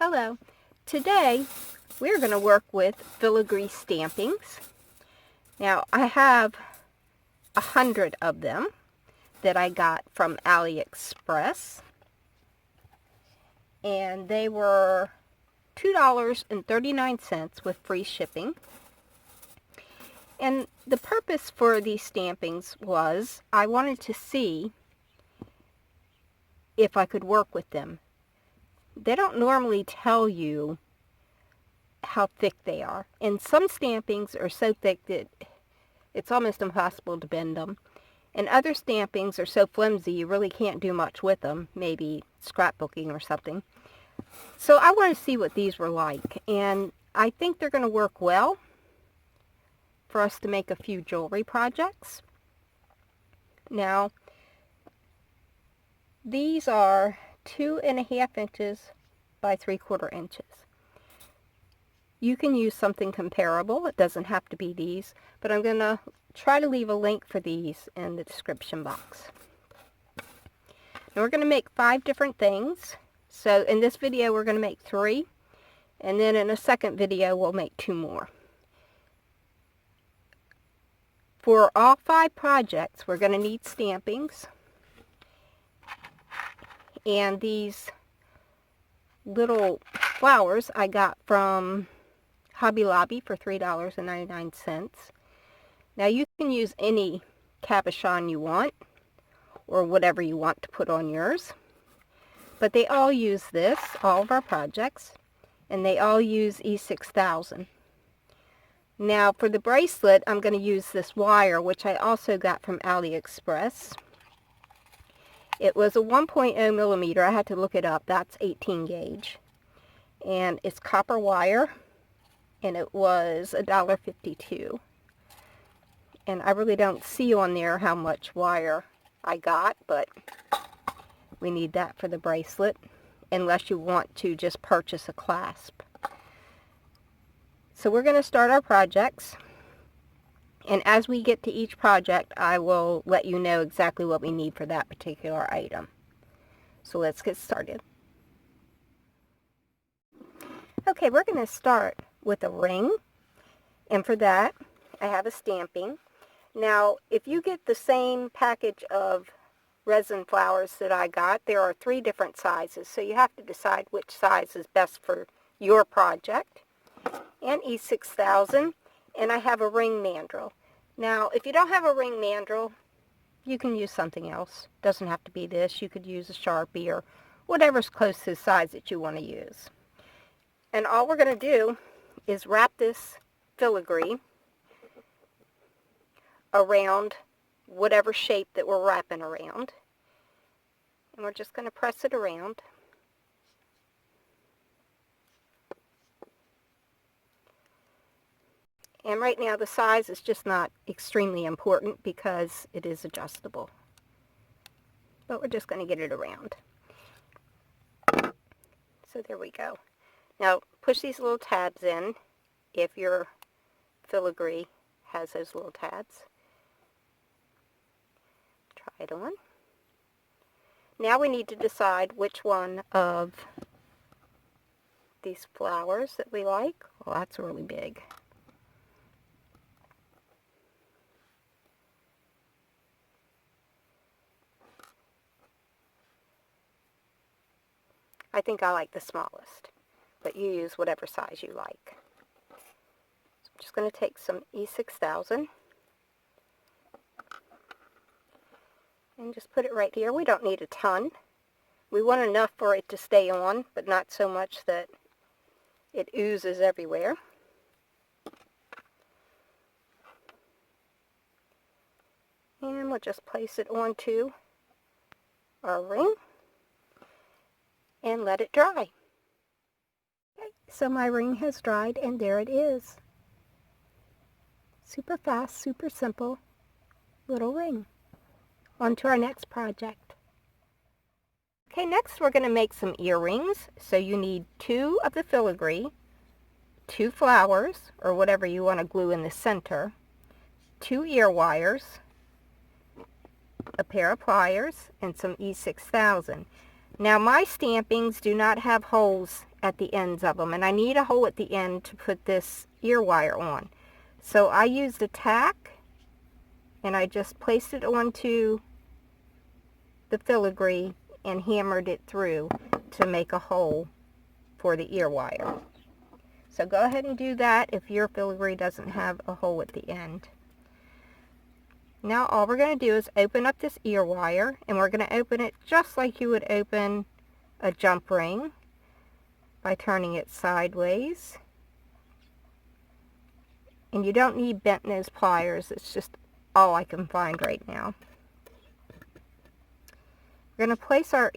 Hello. Today we're going to work with Filigree stampings. Now I have 100 of them that I got from AliExpress, and they were $2.39 with free shipping. And the purpose for these stampings was I wanted to see if I could work with them. They don't normally tell you how thick they are, and some stampings are so thick that it's almost impossible to bend them, and other stampings are so flimsy you really can't do much with them, maybe scrapbooking or something. So I want to see what these were like, and I think they're going to work well for us to make a few jewelry projects. Now these are 2.5 inches by 3/4 inches. You can use something comparable. It doesn't have to be these, but I'm going to try to leave a link for these in the description box. Now we're going to make 5 different things. So in this video we're going to make 3, and then in a second video we'll make 2 more. For all 5 projects we're going to need stampings. And these little flowers I got from Hobby Lobby for $3.99. Now you can use any cabochon you want, or whatever you want to put on yours. But they all use this, all of our projects, and they all use E6000. Now for the bracelet, I'm going to use this wire, which I also got from AliExpress. It was a 1.0 millimeter. I had to look it up. That's 18 gauge. And it's copper wire. And it was $1.52. And I really don't see on there how much wire I got, but we need that for the bracelet, unless you want to just purchase a clasp. So we're going to start our projects. And as we get to each project, I will let you know exactly what we need for that particular item. So let's get started. Okay, we're going to start with a ring. And for that, I have a stamping. Now, if you get the same package of resin flowers that I got, there are 3 different sizes. So you have to decide which size is best for your project. And E6000. And I have a ring mandrel. Now, if you don't have a ring mandrel, you can use something else. Doesn't have to be this. You could use a Sharpie or whatever's close to the size that you want to use. And all we're going to do is wrap this filigree around whatever shape that we're wrapping around. And we're just going to press it around. And right now the size is just not extremely important because it is adjustable. But we're just going to get it around. So there we go. Now push these little tabs in if your filigree has those little tabs. Try it on. Now we need to decide which one of these flowers that we like. Well, that's really big. I think I like the smallest, but you use whatever size you like. So I'm just going to take some E6000 and just put it right here. We don't need a ton. We want enough for it to stay on, but not so much that it oozes everywhere. And we'll just place it onto our ring and let it dry. Okay, so my ring has dried, and there it is. Super fast, super simple little ring. On to our next project. Okay, next we're going to make some earrings. So you need 2 of the filigree, 2 flowers, or whatever you want to glue in the center, 2 ear wires, a pair of pliers, and some E6000. Now my stampings do not have holes at the ends of them, and I need a hole at the end to put this ear wire on. So I used a tack, and I just placed it onto the filigree and hammered it through to make a hole for the ear wire. So go ahead and do that if your filigree doesn't have a hole at the end. Now all we're going to do is open up this ear wire, and we're going to open it just like you would open a jump ring by turning it sideways. And you don't need bent nose pliers, it's just all I can find right now. We're going to place our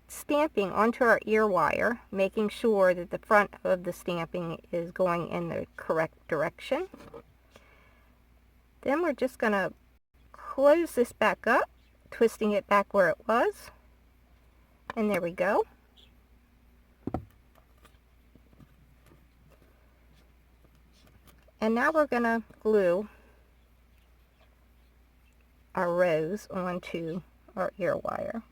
stamping onto our ear wire, making sure that the front of the stamping is going in the correct direction. Then we're just going to close this back up, twisting it back where it was. And there we go. And now we're going to glue our rose onto our ear wire.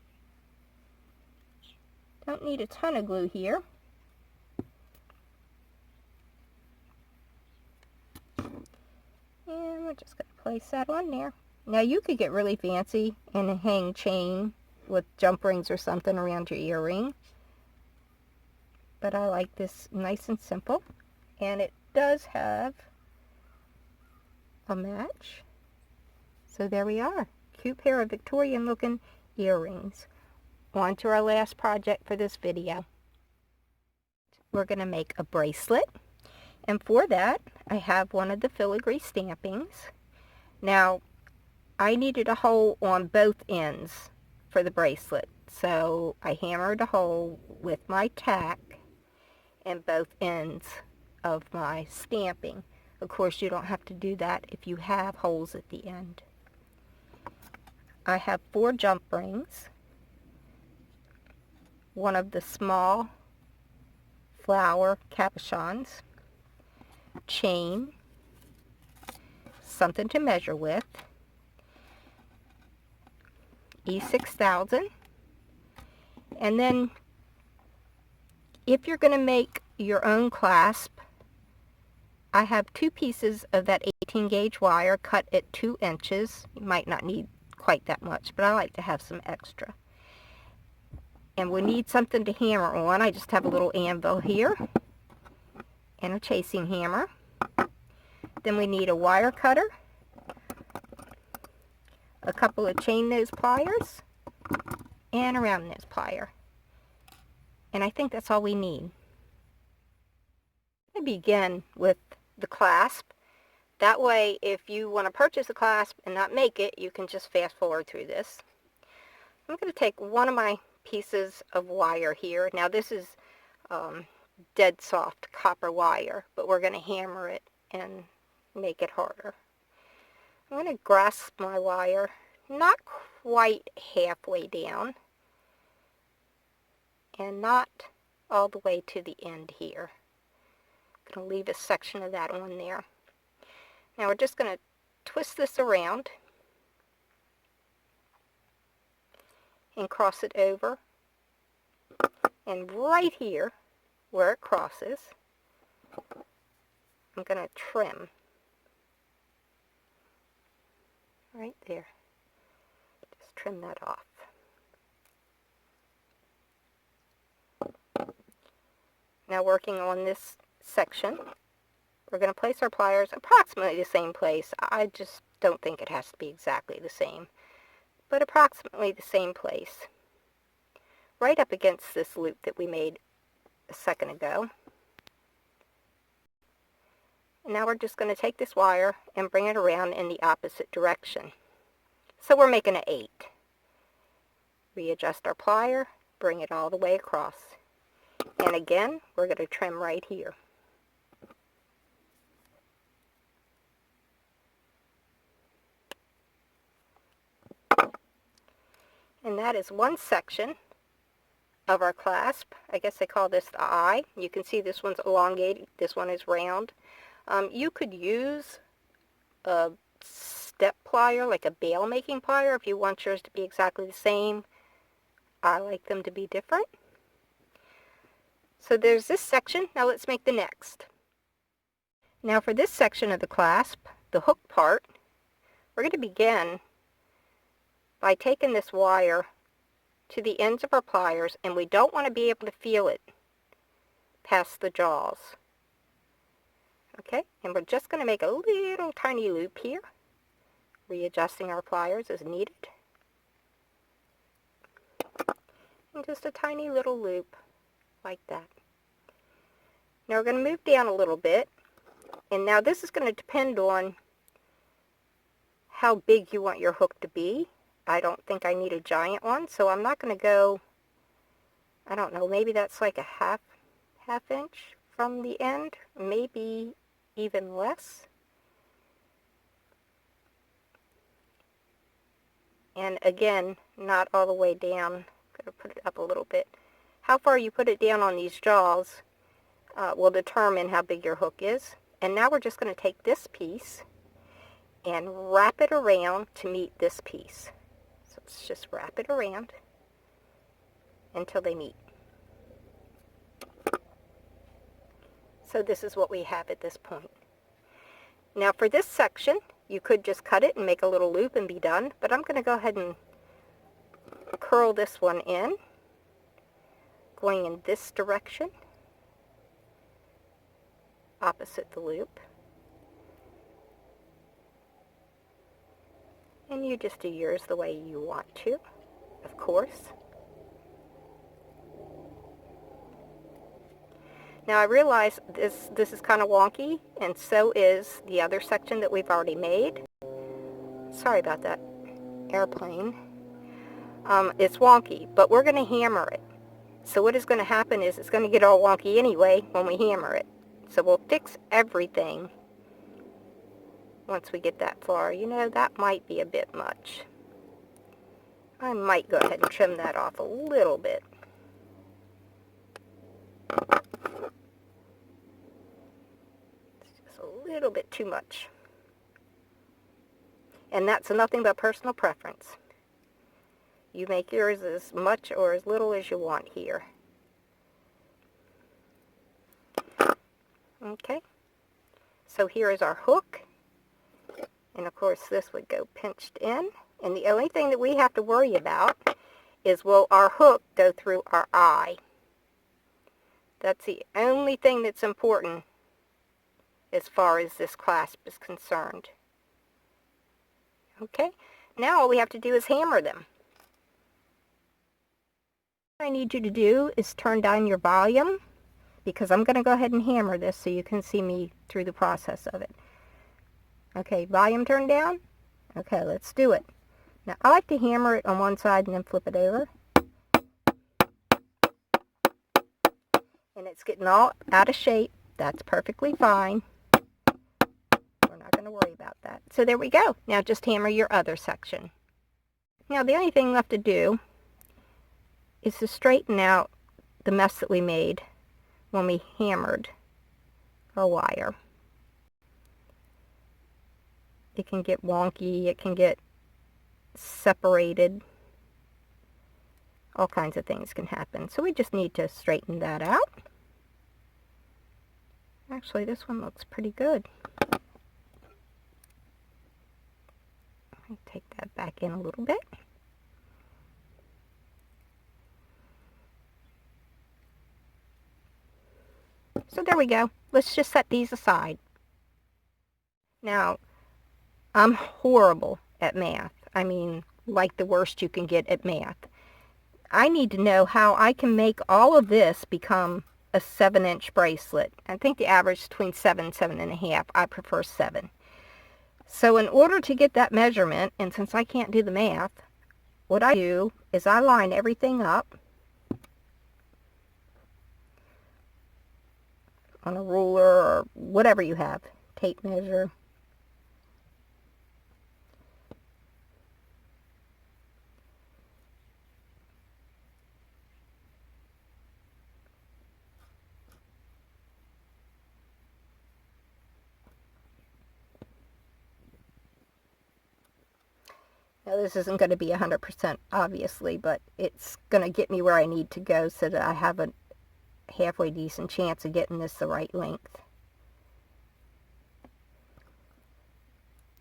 Don't need a ton of glue here. And we're just going to place that on there. Now you could get really fancy and hang chain with jump rings or something around your earring. But I like this nice and simple. And it does have a match. So there we are. Cute pair of Victorian looking earrings. On to our last project for this video. We're going to make a bracelet. And for that, I have one of the Filigree stampings. Now, I needed a hole on both ends for the bracelet. So I hammered a hole with my tack in both ends of my stamping. Of course, you don't have to do that if you have holes at the end. I have 4 jump rings, one of the small flower cabochons, chain, something to measure with, E6000, and then if you're going to make your own clasp, I have 2 pieces of that 18 gauge wire cut at 2 inches. You might not need quite that much, but I like to have some extra. And we need something to hammer on. I just have a little anvil here and a chasing hammer. Then we need a wire cutter, a couple of chain nose pliers, and a round nose plier. And I think that's all we need. I'm going to begin with the clasp. That way, if you want to purchase a clasp and not make it, you can just fast forward through this. I'm going to take one of my pieces of wire here. Now this is dead soft copper wire, but we're going to hammer it and make it harder. I'm going to grasp my wire not quite halfway down and not all the way to the end here. I'm going to leave a section of that on there. Now we're just going to twist this around and cross it over, and right here where it crosses I'm going to trim right there. Just trim that off. Now working on this section, we're going to place our pliers approximately the same place. I just don't think it has to be exactly the same, but approximately the same place, right up against this loop that we made a second ago. And now we're just going to take this wire and bring it around in the opposite direction. So we're making an 8. Readjust our plier, bring it all the way across. And again, we're going to trim right here. And that is one section of our clasp. I guess they call this the eye. You can see this one's elongated, this one is round. You could use a step plier, like a bail making plier, if you want yours to be exactly the same. I like them to be different. So there's this section. Now let's make the next. Now for this section of the clasp, the hook part, we're going to begin by taking this wire to the ends of our pliers, and we don't want to be able to feel it past the jaws. Okay, and we're just going to make a little tiny loop here, readjusting our pliers as needed. And just a tiny little loop like that. Now we're going to move down a little bit, and now this is going to depend on how big you want your hook to be. I don't think I need a giant one, so I'm not going to go, I don't know, maybe that's like a half inch from the end, maybe even less. And again, not all the way down. I'm going to put it up a little bit. How far you put it down on these jaws will determine how big your hook is. And now we're just going to take this piece and wrap it around to meet this piece. So let's just wrap it around until they meet. So this is what we have at this point. Now for this section, you could just cut it and make a little loop and be done, but I'm going to go ahead and curl this one in, going in this direction, opposite the loop. And you just do yours the way you want to, of course. Now I realize this is kind of wonky, and so is the other section that we've already made. Sorry about that airplane. It's wonky, but we're going to hammer it. So what is going to happen is it's going to get all wonky anyway when we hammer it. So we'll fix everything once we get that far. You know, that might be a bit much. I might go ahead and trim that off a little bit. A little bit too much. And that's nothing but personal preference. You make yours as much or as little as you want here. Okay. So here is our hook. And of course this would go pinched in. And the only thing that we have to worry about is, will our hook go through our eye? That's the only thing that's important as far as this clasp is concerned. Okay, now all we have to do is hammer them. What I need you to do is turn down your volume, because I'm going to go ahead and hammer this so you can see me through the process of it. Okay, volume turned down? Okay, let's do it. Now I like to hammer it on one side and then flip it over. And it's getting all out of shape. That's perfectly fine. We're not going to worry about that. So there we go. Now just hammer your other section. Now the only thing left to do is to straighten out the mess that we made when we hammered our wire. It can get wonky, it can get separated. All kinds of things can happen. So we just need to straighten that out. Actually, this one looks pretty good. Take that back in a little bit. So there we go. Let's just set these aside. Now, I'm horrible at math. I mean, like the worst you can get at math. I need to know how I can make all of this become a 7-inch bracelet. I think the average is between 7 and 7.5. I prefer 7. So in order to get that measurement, and since I can't do the math, what I do is I line everything up on a ruler or whatever you have, tape measure. Now this isn't going to be 100% obviously, but it's going to get me where I need to go so that I have a halfway decent chance of getting this the right length.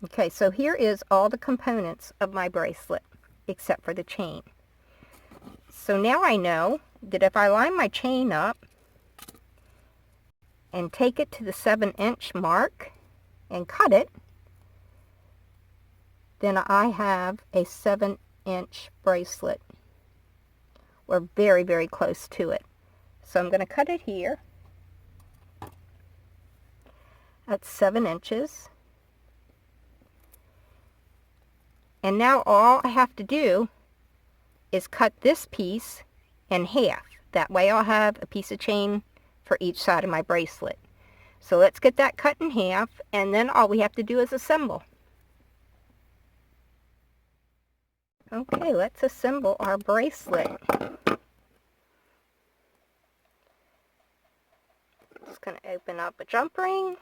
Okay, so here is all the components of my bracelet except for the chain. So now I know that if I line my chain up and take it to the 7-inch mark and cut it, then I have a 7-inch bracelet, or very, very close to it. So I'm going to cut it here. That's 7 inches. And now all I have to do is cut this piece in half. That way I'll have a piece of chain for each side of my bracelet. So let's get that cut in half, and then all we have to do is assemble. Okay, let's assemble our bracelet. Just going to open up a jump ring,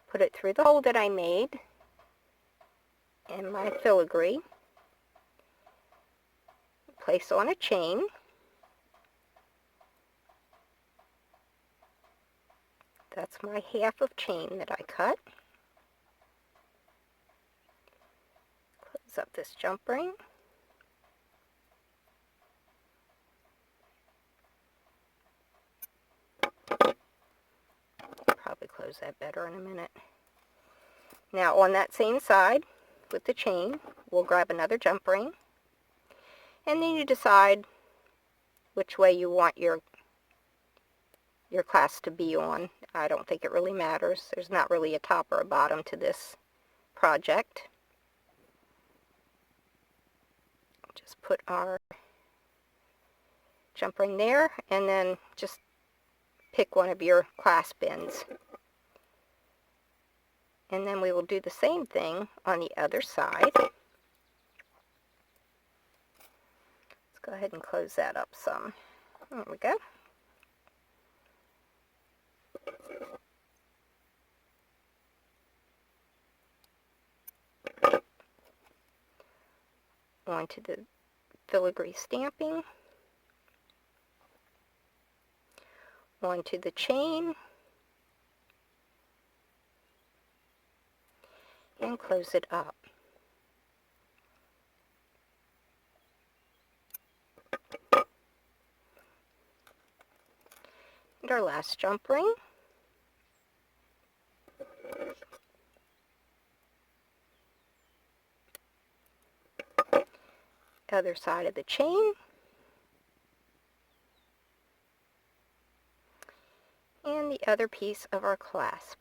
put it through the hole that I made in my filigree, place on a chain, that's my half of chain that I cut, close up this jump ring, probably close that better in a minute. Now on that same side with the chain, we'll grab another jump ring, and then you decide which way you want your clasp to be on. I don't think it really matters. There's not really a top or a bottom to this project. Just put our jump ring there, and then just pick one of your clasp ends. And then we will do the same thing on the other side. Let's go ahead and close that up some. There we go. Onto the filigree stamping, onto the chain, and close it up. And our last jump ring. Other side of the chain, and the other piece of our clasp.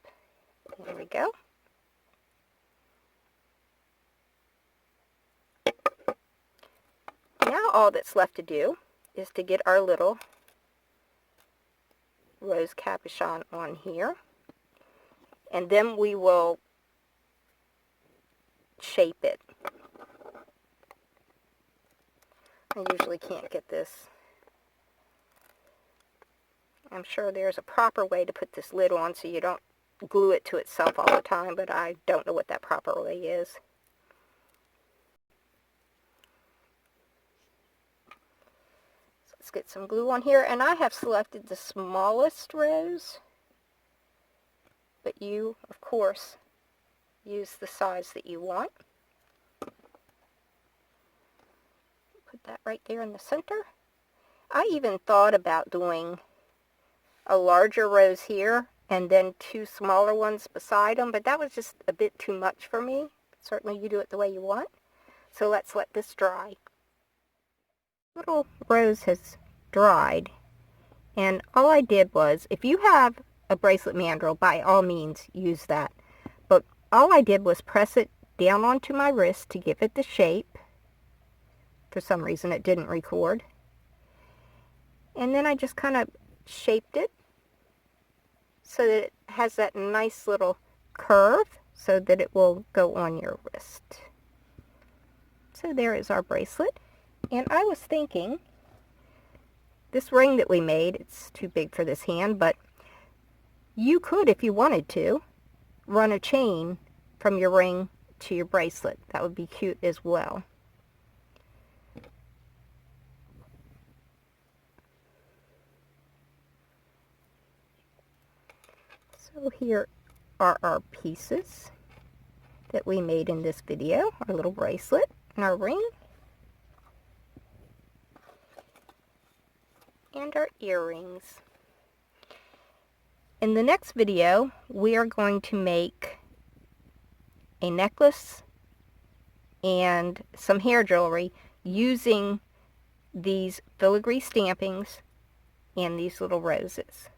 There we go. Now all that's left to do is to get our little rose cabochon on here, and then we will shape it. I usually can't get this. I'm sure there's a proper way to put this lid on so you don't glue it to itself all the time, but I don't know what that proper way is. So let's get some glue on here, and I have selected the smallest rose, but you, of course, use the size that you want. Put that right there in the center. I even thought about doing a larger rose here and then 2 smaller ones beside them, but that was just a bit too much for me. Certainly you do it the way you want. So let's let this dry. Little rose has dried, and all I did was, if you have a bracelet mandrel, by all means use that. But all I did was press it down onto my wrist to give it the shape. For some reason it didn't record. And then I just kind of shaped it so that it has that nice little curve so that it will go on your wrist. So there is our bracelet. And I was thinking, this ring that we made, it's too big for this hand, but you could, if you wanted to, run a chain from your ring to your bracelet. That would be cute as well. So here are our pieces that we made in this video. Our little bracelet and our ring. And our earrings. In the next video, we are going to make a necklace and some hair jewelry using these filigree stampings and these little roses.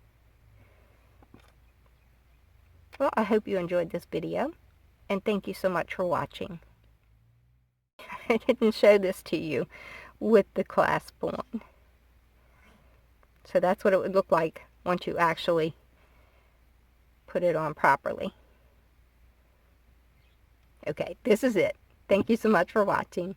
Well, I hope you enjoyed this video, and thank you so much for watching. I didn't show this to you with the clasp on. So that's what it would look like once you actually put it on properly. Okay, this is it. Thank you so much for watching.